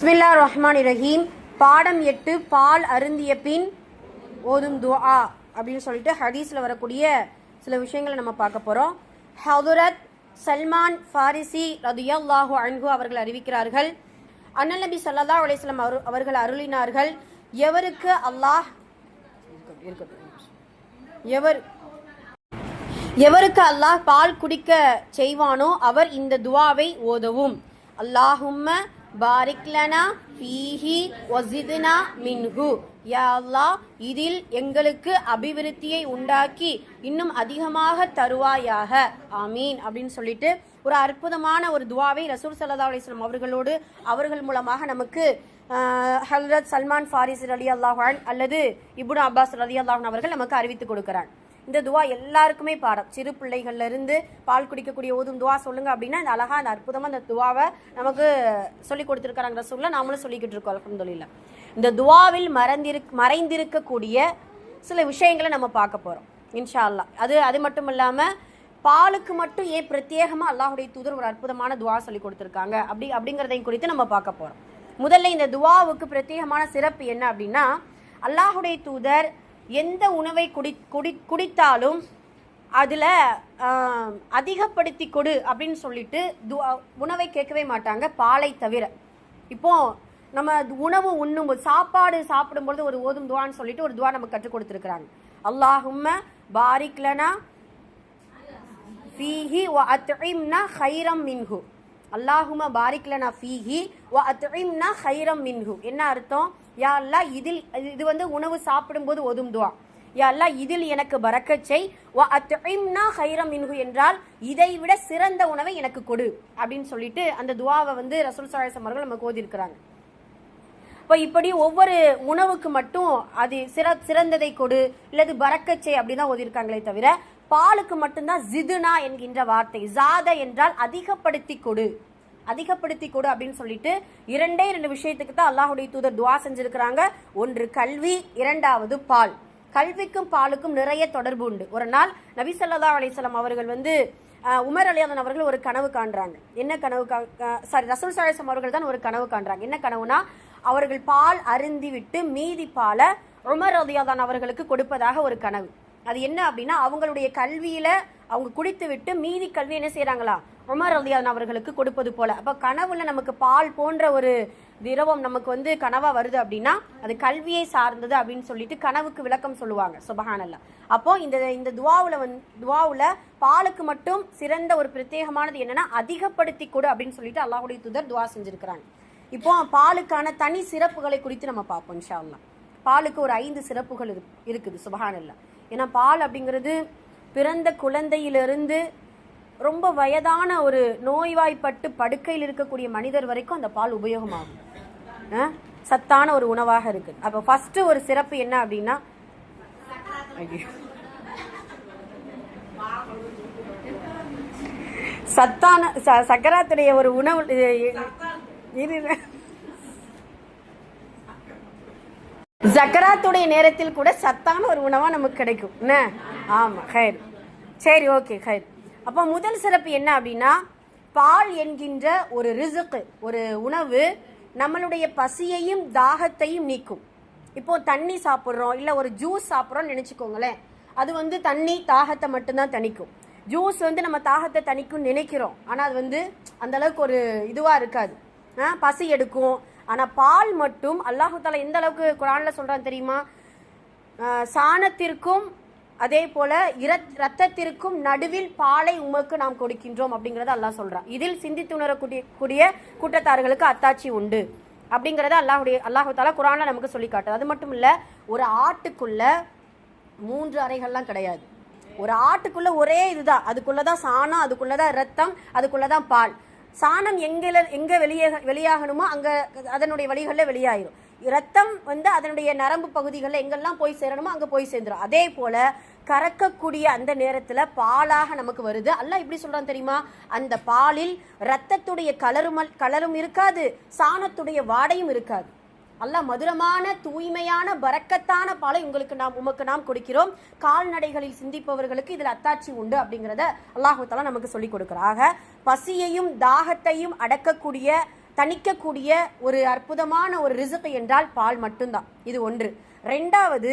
பிஸ்மில்லாஹிர் ரஹ்மானிர் ரஹீம். பாடம் 8 பால் அருந்திய பின் ஓதும் துஆ அப்படின்னு சொல்லிட்டு ஹதீஸில் வரக்கூடிய சில விஷயங்களை நம்ம பார்க்க போகிறோம். ஹதுரத் சல்மான் ஃபாரிசி ரதியல்லாஹு அன்ஹு அவர்கள் அறிவிக்கிறார்கள், அண்ணல் நபி ஸல்லல்லாஹு அலைஹி வஸல்லம் அவர்கள் அருளினார்கள், எவருக்கு அல்லாஹ் பால் குடிக்க செய்வானோ அவர் இந்த துஆவை ஓதவும். அல்லாஹும்ம பாரிக் லனா ஃபீஹி வஸித்னா மின்ஹு. யா அல்லாஹ், இதில் எங்களுக்கு அபிவிருத்தியை உண்டாக்கி இன்னும் அதிகமாக தருவாயாக, ஆமீன் அப்படின்னு சொல்லிட்டு ஒரு அற்புதமான ஒரு துவாவை ரசூல் ஸல்லல்லாஹு அலைஹி வஸல்லம் அவர்கள் மூலமாக நமக்கு ஹஜ்ரத் சல்மான் ஃபாரிசி ரலியல்லாஹு அன்ஹு அல்லது இப்னு அப்பாஸ் ரலியல்லாஹு அன்ஹு அவர்கள் நமக்கு அறிவித்து கொடுக்கிறார். இந்த துவா எல்லாருக்குமே பாடம். சிறு பிள்ளைகள்ல இருந்து பால் குடிக்கக்கூடிய ஓதும் துவா சொல்லுங்க அப்படின்னா இந்த அழகா அந்த அற்புதமா அந்த துவாவை நமக்கு சொல்லி கொடுத்துருக்காங்க ரசூலுல்லாஹ், நாமளும் சொல்லிக்கிட்டு இருக்கோம் அல்ஹம்துலில்லாஹ். இந்த துவாவில் மறைந்திருக்கக்கூடிய சில விஷயங்களை நம்ம பார்க்க போறோம் இன்ஷா அல்லாஹ். அது மட்டும் இல்லாம பாலுக்கு மட்டும் ஏன் பிரத்யேகமா அல்லாஹுடைய தூதர் ஒரு அற்புதமான துவா சொல்லி கொடுத்துருக்காங்க அப்படிங்கிறதையும் குறித்து நம்ம பார்க்க போறோம். முதல்ல இந்த துவாவுக்கு பிரத்யேகமான சிறப்பு என்ன அப்படின்னா, அல்லாஹுடைய தூதர் எந்த உணவை குடித்தாலும் அதில் அதிகப்படுத்தி கொடு அப்படின்னு சொல்லிட்டு உணவை கேட்கவே மாட்டாங்க, பாலை தவிர. இப்போ நம்ம உணவு உண்ணும்போது சாப்பாடு சாப்பிடும்பொழுது ஒரு ஓதும் துவான்னு சொல்லிட்டு ஒரு துவா நமக்கு கற்றுக் கொடுத்துருக்குறாங்க. அல்லாஹும்ம பாரிக் லனா ஃபீஹி வ அத்இம்னா கைரம் மின்ஹு. அல்லாஹும்ம பாரிக் லனா ஃபீஹி வ அத்இம்னா கைரம் மின்ஹு. என்ன அர்த்தம்? யா அல்லாஹ், இது வந்து உணவு சாப்பிடும்போது ஓதும் துவா. யா அல்லாஹ், இதில் எனக்கு பரக்கத் செய். வ அத்இம்னா கைரம் மின்ஹு என்றால் இதை விட சிறந்த உணவை எனக்கு கொடு அப்படின்னு சொல்லிட்டு அந்த துவாவை வந்து ரசூல் ஸல்லல்லாஹு அலைஹி வஸல்லம் அவர்கள் நமக்கு ஓதி இருக்கிறாங்க. இப்போ இப்படி ஒவ்வொரு உணவுக்கு மட்டும் அது சிறந்ததை கொடு இல்லது பரக்கத் செய் அப்படின்னு தான் ஓதியிருக்காங்களே தவிர பாலுக்கு மட்டும்தான் ஜிதுனா என்கின்ற வார்த்தை. ஜாத என்றால் அதிகப்படுத்தி கொடு அப்படின்னு சொல்லிட்டு இரண்டே விஷயத்துக்கு தான் அல்லாஹுடைய தூதர் துவா செஞ்சிருக்கிறாங்க. ஒன்று கல்வி, இரண்டாவது பால். கல்விக்கும் பாலுக்கும் நிறைய தொடர்பு உண்டு. ஒரு நாள் நபி ஸல்லல்லாஹு அலைஹி வஸல்லம் அவர்கள் வந்து உமர் ரலியல்லாஹு அவர்கள் ஒரு கனவு காண்றாங்க. என்ன கனவு? ரசூல் ஸல்லல்லாஹு அலைஹி வஸல்லம் அவர்கள் தான் ஒரு கனவு காண்றாங்க. என்ன கனவுனா, அவர்கள் பால் அருந்தி விட்டு மீதி பாலை உமர் ரலியல்லாஹு அவர்களுக்கு கொடுப்பதாக ஒரு கனவு. அது என்ன அப்படின்னா, அவங்களுடைய கல்வியில அவங்க குடித்து விட்டு மீதி கல்வி என்ன செய்யறாங்களா, உமர் ரலியல்லாஹு அவர்களுக்கு கொடுப்பது போல. அப்ப கனவுல நமக்கு பால் போன்ற ஒரு திரவம் நமக்கு வந்து கனவா வருது அப்படின்னா அது கல்வியை சார்ந்தது அப்படின்னு சொல்லிட்டு கனவுக்கு விளக்கம் சொல்லுவாங்க. சுபஹானல்லாஹ். அப்போ இந்த துவாவுல பாலுக்கு மட்டும் சிறந்த ஒரு பிரத்யேகமானது என்னன்னா, அதிகப்படுத்தி கொடு அப்படின்னு சொல்லிட்டு அல்லாஹ்வுடைய தூதர் துவா செஞ்சிருக்கிறாங்க. இப்போ பாலுக்கான தனி சிறப்புகளை குறித்து நம்ம பார்ப்போம் இன்ஷா அல்லாஹ். பாலுக்கு ஒரு 5 சிறப்புகள் இருக்குது. சுபஹானல்லாஹ். ஏன்னா பால் அப்படிங்கிறது பிறந்த குழந்தையிலிருந்து ரொம்ப வயதான ஒரு நோய்வாய்ப்பட்டு படுக்கையில் இருக்கக்கூடிய மனிதர் வரைக்கும் அந்த பால் உபயோகமாகும். சத்தான ஒரு உணவாக இருக்கு. அப்போ ஃபர்ஸ்ட் ஒரு சிறப்பு என்ன அப்படின்னா, சத்தான சக்கராத்துடைய ஒரு உணவு ஜக்கராத்துடைய நேரத்தில் கூட சத்தான ஒரு உணவா நமக்கு கிடைக்கும். என்ன? ஆமா, ஹைர். சரி, ஓகே, ஹைர். அப்போ முதல் சிறப்பு என்ன அப்படின்னா, பால் என்கின்ற ஒரு ரிஸ்க், ஒரு உணவு நம்மளுடைய பசியையும் தாகத்தையும் நீக்கும். இப்போ தண்ணி சாப்பிட்றோம் இல்லை ஒரு ஜூஸ் சாப்பிட்றோம்னு நினைச்சுக்கோங்களேன், அது வந்து தண்ணி தாகத்தை மட்டும்தான் தணிக்கும். ஜூஸ் வந்து நம்ம தாகத்தை தணிக்கும் நினைக்கிறோம், ஆனால் அது வந்து அந்த அளவுக்கு ஒரு இதுவா இருக்காது, பசி எடுக்கும். ஆனால் பால் மட்டும் அல்லாஹு தஆலா எந்த அளவுக்கு குர்ஆன்ல சொல்றான்னு தெரியுமா? சாணத்திற்கும் அதே போல இரத்தத்திற்கும் நடுவில் பாலை உமக்கு நாம் கொடுக்கின்றோம் அப்படிங்கறத அல்லாஹ் சொல்றான். இதில் சிந்தித்து உணரக்கூடிய கூட்டத்தார்களுக்கு அத்தாட்சி உண்டு அப்படிங்கறத அல்லாஹு தஆலா குர்ஆன்ல நமக்கு சொல்லி காட்டுது. அது மட்டும் இல்ல, ஒரு ஆட்டுக்குள்ள 3 அறைகள்லாம் கிடையாது. ஒரு ஆட்டுக்குள்ள ஒரே இதுதான், அதுக்குள்ளதான் சாணம், அதுக்குள்ளதான் ரத்தம், அதுக்குள்ளதான் பால். சாணம் எங்க வெளியாகணுமோ அங்க அதனுடைய வழிகளில் வெளியாயிரும். ரத்தம் வந்து அதனுடைய நரம்பு பகுதிகளில் எங்கெல்லாம் போய் சேரணுமோ அங்க போய் சேர்ந்துடும். அதே போல கறக்கக்கூடிய அந்த நேரத்துல பாலாக நமக்கு வருது. அல்லாஹ் இப்படி சொல்றான் தெரியுமா? அந்த பாலில் ரத்தத்துடைய கலரும் இருக்காது, சாணத்துடைய வாடையும் இருக்காது. அல்லாஹ் மதுரமான தூய்மையான பரக்கத்தான பாலை உமக்கு நாம் கொடுக்கிறோம். கால்நடைகளில் சிந்திப்பவர்களுக்கு இதில் அத்தாட்சி உண்டு அப்படிங்கிறத அல்லாஹு தஆலா நமக்கு சொல்லிக் கொடுக்கிறார். ஆக பசியையும் தாகத்தையும் அடக்கக்கூடிய தணிக்கக்கூடிய ஒரு அற்புதமான ஒரு ரிசுக் என்றால் பால் மட்டும்தான். இது ஒன்று. ரெண்டாவது,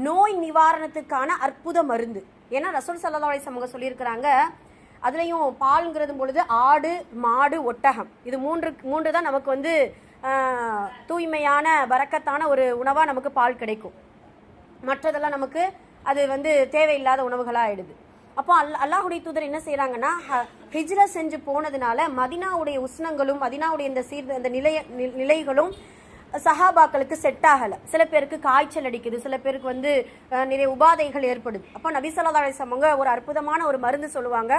நோய் நிவாரணத்துக்கான அற்புத மருந்து. ஏன்னா ரசூல் ஸல்லல்லாஹு அலைஹி வஸல்லம் சொல்லியிருக்கிறாங்க, அதுலேயும் பால்ங்கிறது பொழுது ஆடு, மாடு, ஒட்டகம், இது மூன்று தான் நமக்கு தூய்மையான பரக்கத்தான ஒரு உணவாக நமக்கு பால் கிடைக்கும். மற்றதெல்லாம் நமக்கு அது தேவையில்லாத உணவுகளாக ஆயிடுது. அப்போ அல்லாஹுடைய தூதர் என்ன செய்யறாங்கன்னா, ஹிஜ்ரா செஞ்சு போனதுனால மதினாவுடைய உஷ்ணங்களும் மதினாவுடைய இந்த நிலைகளும் சஹாபாக்களுக்கு செட் ஆகலை. சில பேருக்கு காய்ச்சல் அடிக்குது, சில பேருக்கு நிறைய உபாதைகள் ஏற்படுது. அப்போ நபி ஸல்லல்லாஹு அலைஹி வஸல்லம் ஒரு அற்புதமான ஒரு மருந்து சொல்லுவாங்க,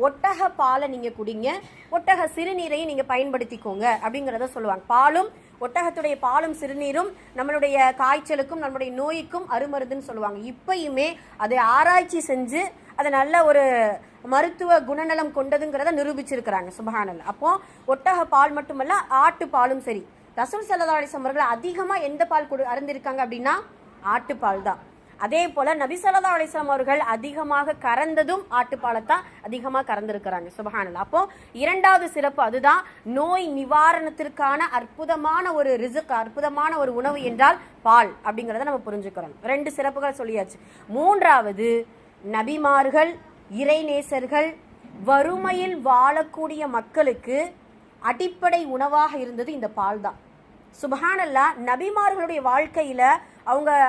ஒட்டக பாலை நீங்க குடிங்க, ஒட்டக சிறுநீரையும் நீங்க பயன்படுத்திக்கோங்க அப்படிங்கிறத சொல்லுவாங்க. பாலும் ஒட்டகத்துடைய பாலும் சிறுநீரும் நம்மளுடைய காய்ச்சலுக்கும் நம்மளுடைய நோய்க்கும் அருமருந்துன்னு சொல்லுவாங்க. இப்பயுமே அதை ஆராய்ச்சி செஞ்சு அதை நல்ல ஒரு மருத்துவ குணநலம் கொண்டதுங்கிறத நிரூபிச்சிருக்கிறாங்க. சுப்ஹானல்லாஹ். அப்போ ஒட்டக பால் மட்டுமல்ல, ஆட்டு பாலும் சரி. ரசூல் ஸல்லல்லாஹு அலைஹி வஸல்லம் அவர்கள் அதிகமாக எந்த பால் அருந்திருக்காங்க அப்படின்னா ஆட்டுப்பால் தான். அதே போல நபி ஸல்லல்லாஹு அலைஹி வஸல்லம் அவர்கள் அதிகமாக கறந்ததும் ஆட்டுப்பாலை தான் அதிகமாக கறந்திருக்கிறாங்க. சுப்ஹானல்லாஹ். அப்போ இரண்டாவது சிறப்பு அதுதான், நோய் நிவாரணத்திற்கான அற்புதமான ஒரு ரிசுக், அற்புதமான ஒரு உணவு என்றால் பால் அப்படிங்கிறத நம்ம புரிஞ்சுக்கிறோம். 2 சிறப்புகள் சொல்லியாச்சு. மூன்றாவது, நபிமார்கள், இறைநேசர்கள், வறுமையில் வாழக்கூடிய மக்களுக்கு அடிப்படை உணவாக இருந்தது இந்த பால் தான். சுப்ஹானல்லாஹ். நபிமார்களுடைய வாழ்க்கையில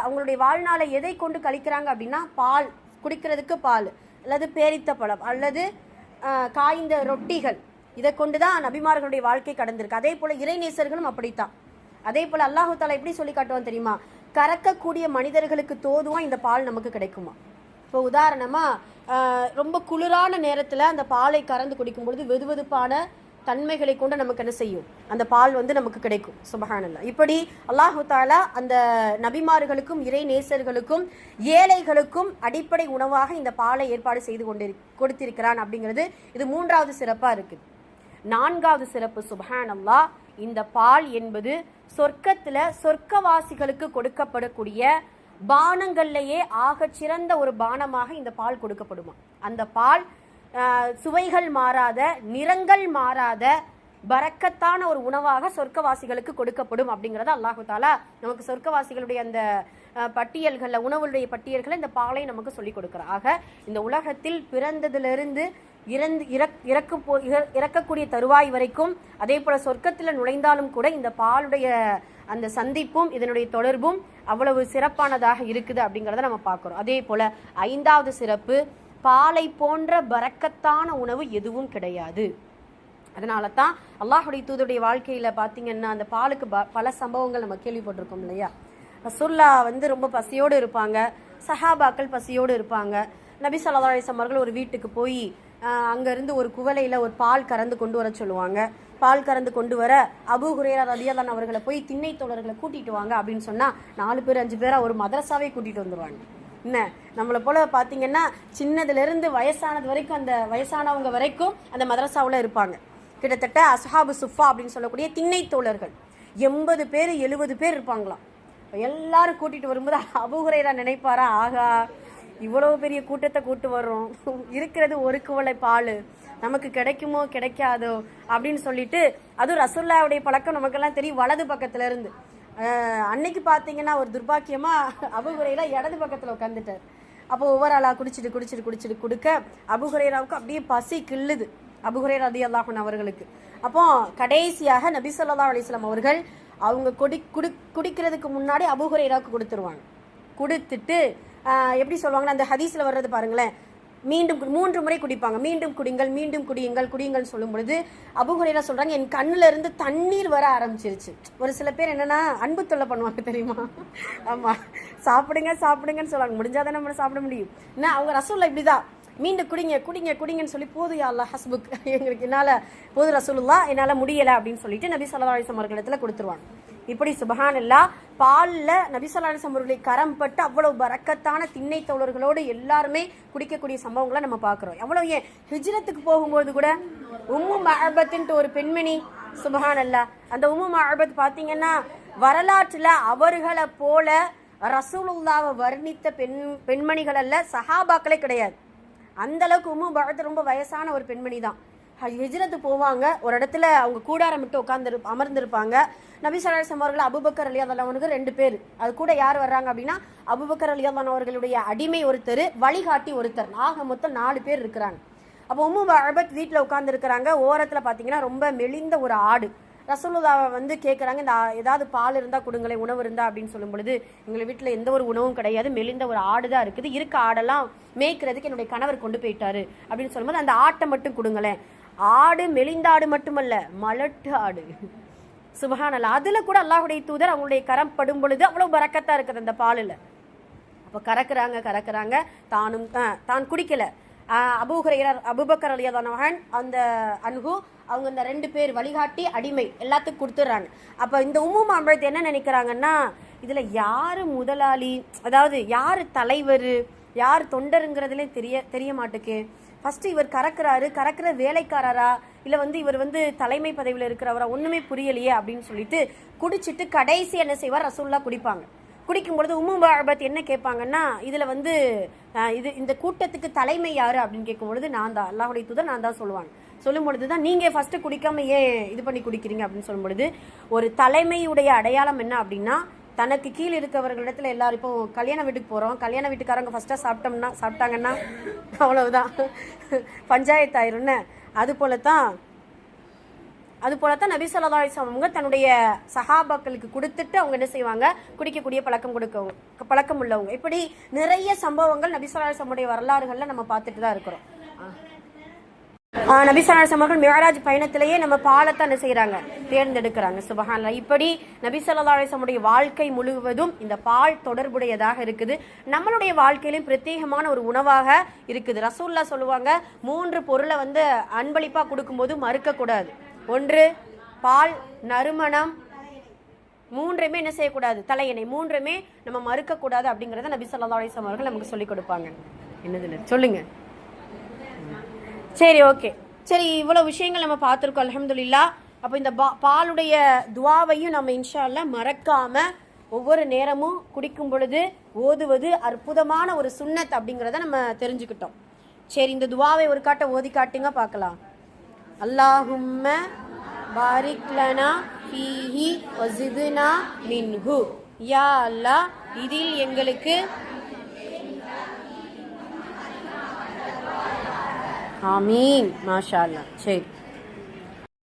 அவங்களுடைய வாழ்நாளை எதை கொண்டு கழிக்கிறாங்க அப்படின்னா, பால் குடிக்கிறதுக்கு பால், அல்லது பேரித்த பழம், அல்லது காய்ந்த ரொட்டிகள், இதை கொண்டுதான் நபிமார்களுடைய வாழ்க்கை கடந்திருக்கு. அதே போல இறைநேசர்களும் அப்படித்தான். அதே போல அல்லாஹு தஆலா எப்படி சொல்லி காட்டுவான் தெரியுமா, கறக்கக்கூடிய மனிதர்களுக்கு தோதுவா இந்த பால் நமக்கு கிடைக்குமா. இப்போ உதாரணமா ரொம்ப குளிரான நேரத்தில் அந்த பாலை கறந்து குடிக்கும் பொழுது வெதுவெதுப்பான தன்மைகளை கொண்டு நமக்கு என்ன செய்யும், அந்த பால் நமக்கு கிடைக்கும். சுப்ஹானல்லாஹ். இப்படி அல்லாஹு தஆலா அந்த நபிமார்களுக்கும் இறை நேசர்களுக்கும் ஏழைகளுக்கும் அடிப்படை உணவாக இந்த பாலை ஏற்பாடு செய்து கொடுத்திருக்கிறான் அப்படிங்கிறது இது மூன்றாவது சிறப்பா இருக்குது. நான்காவது சிறப்பு, சுப்ஹானல்லாஹ், இந்த பால் என்பது சொர்க்கத்துல சொர்க்கவாசிகளுக்கு கொடுக்கப்படக்கூடிய பானங்கள்லேயே ஆகச் சிறந்த ஒரு பானமாக இந்த பால் கொடுக்கப்படுமா. அந்த பால் சுவைகள் மாறாத, நிறங்கள் மாறாத பரக்கத்தான ஒரு உணவாக சொர்க்கவாசிகளுக்கு கொடுக்கப்படும் அப்படிங்கிறத அல்லாஹு தஆலா நமக்கு சொர்க்கவாசிகளுடைய அந்த பட்டியல்களில், உணவுடைய பட்டியல்களை இந்த பாலை நமக்கு சொல்லிக் கொடுக்கிறார். ஆக இந்த உலகத்தில் பிறந்ததிலிருந்து இறக்கக்கூடிய தருவாய் வரைக்கும், அதே போல சொர்க்கத்தில் நுழைந்தாலும் கூட இந்த பாலுடைய அந்த சந்திப்பும் இதனுடைய தொடர்பும் அவ்வளவு சிறப்பானதாக இருக்குது அப்படிங்கிறத நம்ம பார்க்குறோம். அதே போல 5வது சிறப்பு, பாலை போன்ற பரக்கத்தான உணவு எதுவும் கிடையாது. அதனால தான் அல்லாஹுடைய தூதருடைய வாழ்க்கையில பார்த்தீங்கன்னா அந்த பாலுக்கு பல சம்பவங்கள் நம்ம கேள்விப்பட்டிருக்கோம் இல்லையா. ரசூல்லா ரொம்ப பசியோடு இருப்பாங்க, சஹாபாக்கள் பசியோடு இருப்பாங்க. நபி ஸல்லல்லாஹு அலைஹி வஸல்லம் அவர்கள் ஒரு வீட்டுக்கு போய் அங்கேருந்து ஒரு குவளையில் ஒரு பால் கறந்து கொண்டு வர சொல்லுவாங்க. பால் கறந்து கொண்டு வர அபூ ஹுரைரா ரலியல்லாஹு அன்ஹு அவர்களை போய் திண்ணை தோழர்களை கூட்டிட்டு வாங்க அப்படின்னு சொன்னால் 4 பேர் 5 பேரா ஒரு மதரசாவே கூட்டிகிட்டு வந்துடுவாங்க. என்ன, நம்மளை போல பார்த்தீங்கன்னா சின்னதுலேருந்து வயசானது வரைக்கும், அந்த வயசானவங்க வரைக்கும் அந்த மதரசாவில் இருப்பாங்க. கிட்டத்தட்ட அஸ்ஹாபு சுஃபா அப்படின்னு சொல்லக்கூடிய திண்ணை தோழர்கள் 80 பேர் 70 பேர் இருப்பாங்களாம். எல்லாரும் கூட்டிகிட்டு வரும்போது அபூ ஹுரைரா நினைப்பாரா, ஆகா இவ்வளவு பெரிய கூட்டத்தை கூட்டு வர்றோம், இருக்கிறது ஒரு குவளை பால், நமக்கு கிடைக்குமோ கிடைக்காதோ அப்படின்னு சொல்லிட்டு, அதுவும் ரசூலுல்லாஹ்வுடைய பழக்கம் நமக்கெல்லாம் தெரியும், வலது பக்கத்துல இருந்து. அன்னைக்கு பார்த்தீங்கன்னா ஒரு துர்பாக்கியமா அபூ ஹுரைரா இடது பக்கத்தில் உட்காந்துட்டார். அப்போ ஒவ்வொரு ஆளா குடிச்சிட்டு கொடுக்க அபூ ஹுரைராவுக்கு அப்படியே பசி கிள்ளுது, அபூ ஹுரைரா ரலியல்லாஹு அன்ஹு அவர்களுக்கு. அப்போ கடைசியாக நபி ஸல்லல்லாஹு அலைஹி வஸல்லம் அவர்கள் அவங்க குடிக்கிறதுக்கு முன்னாடி அபூ ஹுரைராவுக்கு கொடுத்துருவாங்க. கொடுத்துட்டு எப்படி சொல்லுவாங்கன்னா, அந்த ஹதீஸில் வர்றது பாருங்களேன், மீண்டும் 3 முறை குடிப்பாங்க. மீண்டும் குடியுங்கள் சொல்லும் பொழுது அபூ ஹுரைரா சொல்றாங்க, என் கண்ணுல இருந்து தண்ணீர் வர ஆரம்பிச்சிருச்சு. ஒரு சில பேர் என்னன்னா அன்பு தொல்லை பண்ணுவாங்க தெரியுமா, ஆமா சாப்பிடுங்கன்னு சொல்லுவாங்க, முடிஞ்சாதான் நம்ம சாப்பிட முடியும். என்ன, அவங்க ரசூலுல்லாஹ் இப்படிதான், மீண்டும் குடிங்கன்னு சொல்லி, போது யா அல்லாஹ் ஹஸ்புக், எங்களுக்கு போது ரசூலுல்லாஹ் என்னால் முடியலை அப்படின்னு சொல்லிட்டு நபி ஸல்லல்லாஹு அலைஹி வஸல்லம் அவர்களிடத்துல கொடுத்துருவாங்க. இப்படி சுப்ஹானல்லாஹ் பாலில் நபி ஸல்லல்லாஹு அலைஹி வஸல்லம் அவர்களை கரம் பட்டு அவ்வளவு பரக்கத்தான திண்ணை தோழர்களோடு எல்லாருமே குடிக்கக்கூடிய சம்பவங்களை நம்ம பார்க்குறோம். எவ்வளவு, ஏன் ஹிஜ்ரத்துக்கு போகும்போது கூட உம்மு மஅபத்ன்ட்டு ஒரு பெண்மணி, சுப்ஹானல்லாஹ், அந்த உம்மு மஅபத் பார்த்தீங்கன்னா வரலாற்றில் அவர்களை போல ரசூலுல்லாஹ்வை வர்ணித்த பெண்மணிகள் அல்ல, சஹாபாக்களே கிடையாது. அந்த அளவுக்கு உம்மு மஅபத் ரொம்ப வயசான ஒரு பெண்மணி தான். ஹிஜ்ரத்து போவாங்க, ஒரு இடத்துல அவங்க கூடாரம் விட்டு அமர்ந்திருப்பாங்க. நபி ஸல்லல்லாஹு அலைஹி வஸல்லம் அவர்கள் அபூபக்கர் ரலியல்லாஹு அன்ஹு 2 பேர், அது கூட யார் வர்றாங்க அப்படின்னா அபூபக்கர் ரலியல்லாஹு அன்ஹு அவர்களுடைய அடிமை ஒருத்தர், வழிகாட்டி ஒருத்தர், ஆக மொத்தம் 4 பேர் இருக்கிறாங்க. அப்போ உம்மு மஅபத் வீட்டில் உட்கார்ந்து இருக்கிறாங்க. ஓரத்தில் பார்த்தீங்கன்னா ரொம்ப மெலிந்த ஒரு ஆடு. ரசூலுல்லாஹ் வந்து கேட்குறாங்க, இந்த ஏதாவது பால் இருந்தால் கொடுங்களேன், உணவு இருந்தால் அப்படின்னு சொல்லும் பொழுது, எங்கள் வீட்டில் எந்த ஒரு உணவும் கிடையாது, மெலிந்த ஒரு ஆடு தான் இருக்குது, இருக்க ஆடெல்லாம் மேய்க்கிறதுக்கு என்னுடைய கணவர் கொண்டு போயிட்டாரு அப்படின்னு சொல்லும்போது அந்த ஆட்டை மட்டும் கொடுங்களேன். ஆடு மெலிந்த ஆடு மட்டுமல்ல, மலட்டு ஆடு. சுபஹானல்லாஹ். அதுல கூட அல்லாஹ்வுடைய தூதர் அவங்களுடைய கரம் படும் பொழுது அவ்வளவு பரக்கத்தா இருக்குது அந்த பாலில். அப்போ கறக்குறாங்க, தான் குடிக்கல. அபூபக்கர் ரலியல்லாஹு அன்ஹு அந்த அன்ஹு அவங்க இந்த 2 பேர் வழிகாட்டி அடிமை எல்லாத்துக்கும் கொடுத்துட்றாங்க. அப்போ இந்த உம்மு மஅபத் என்ன நினைக்கிறாங்கன்னா, இதுல யாரு முதலாளி, அதாவது யாரு தலைவர் யார் தொண்டருங்கிறதுலே தெரிய மாட்டுக்கு. ஃபர்ஸ்ட் இவர் கறக்கிற வேலைக்காரரா இல்லை வந்து இவர் வந்து தலைமை பதவியில் இருக்கிறவரா, ஒன்றுமே புரியலையே அப்படின்னு சொல்லிட்டு குடிச்சிட்டு கடைசி என்ன செய்வார், ரசூலுல்லாஹ் குடிப்பாங்க. குடிக்கும் பொழுது உம்மு மஅபத் என்ன கேட்பாங்கன்னா, இதில் வந்து இந்த கூட்டத்துக்கு தலைமை யாரு அப்படின்னு கேட்கும் பொழுது நான் தான், அல்லாஹ்வுடைய தூதர் நான் தான் சொல்லுவாங்க. சொல்லும் பொழுது தான் நீங்கள் ஃபர்ஸ்ட் குடிக்காம ஏன் இது பண்ணி குடிக்கிறீங்க அப்படின்னு சொல்லும் பொழுது, ஒரு தலைமையுடைய அடையாளம் என்ன அப்படின்னா, தனக்கு கீழ் இருக்கவர்களிடத்துல எல்லாரும், இப்போ கல்யாண வீட்டுக்கு போகிறோம், கல்யாண வீட்டுக்காரங்க ஃபர்ஸ்ட்டாக சாப்பிட்டாங்கன்னா அவ்வளவுதான், பஞ்சாயத்து ஆயிரும்னு. அது போலத்தான் நபி ஸல்லல்லாஹு அலைஹி வஸல்லம் அவங்க தன்னுடைய சஹாபாக்களுக்கு கொடுத்துட்டு அவங்க என்ன செய்வாங்க, குடிக்கக்கூடிய பழக்கம் உள்ளவங்க. இப்படி நிறைய சம்பவங்கள் நபி ஸல்லல்லாஹு அலைஹி வஸல்லம் வரலாறுகளில் நம்ம பார்த்துட்டு தான் இருக்கிறோம். நபி ஸல்லல்லாஹு அலைஹி வஸல்லம் மிஅராஜ் பயணத்திலேயே நம்ம பாலத்தை என்ன செய்யறாங்க, தேர்ந்தெடுக்கிறாங்க. சுபஹானல்லாஹ். இப்படி நபி ஸல்லல்லாஹு அலைஹி வஸல்லம் வாழ்க்கை முழுவதும் இந்த பால் தொடர்புடையதாக இருக்குது. நம்மளுடைய வாழ்க்கையிலும் பிரத்யேகமான ஒரு உணவாக இருக்குது. ரசூலுல்லாஹ் சொல்லுவாங்க, 3 பொருளை வந்து அன்பளிப்பா கொடுக்கும்போது மறுக்க கூடாது. 1 பால், நறுமணம், 3மே என்ன செய்யக்கூடாது, தலையணை, 3மே நம்ம மறுக்க கூடாது அப்படிங்கறத நபி ஸல்லல்லாஹு அலைஹி வஸல்லம் அவர்கள் நமக்கு சொல்லிக் கொடுப்பாங்க. என்னதுல சொல்லுங்க. சரி, ஓகே, சரி, இவ்வளோ விஷயங்கள் நம்ம பார்த்துருக்கோம், அல்ஹம்துலில்லாஹ். அப்போ இந்த பாலுடைய துவாவையும் நம்ம இன்ஷா அல்லாஹ் மறக்காம ஒவ்வொரு நேரமும் குடிக்கும் பொழுது ஓதுவது அற்புதமான ஒரு சுன்னத் அப்படிங்கிறத நம்ம தெரிஞ்சுக்கிட்டோம். சரி, இந்த துவாவை ஒரு காட்ட ஓதி காட்டுங்க பார்க்கலாம். அல்லாஹும்ம பாரிக் லனா ஃபீஹி வஸித்னா மின்ஹு. யா அல்லாஹ், இதில் எங்களுக்கு ஆமீன். மாஷா அல்லாஹ். சரி.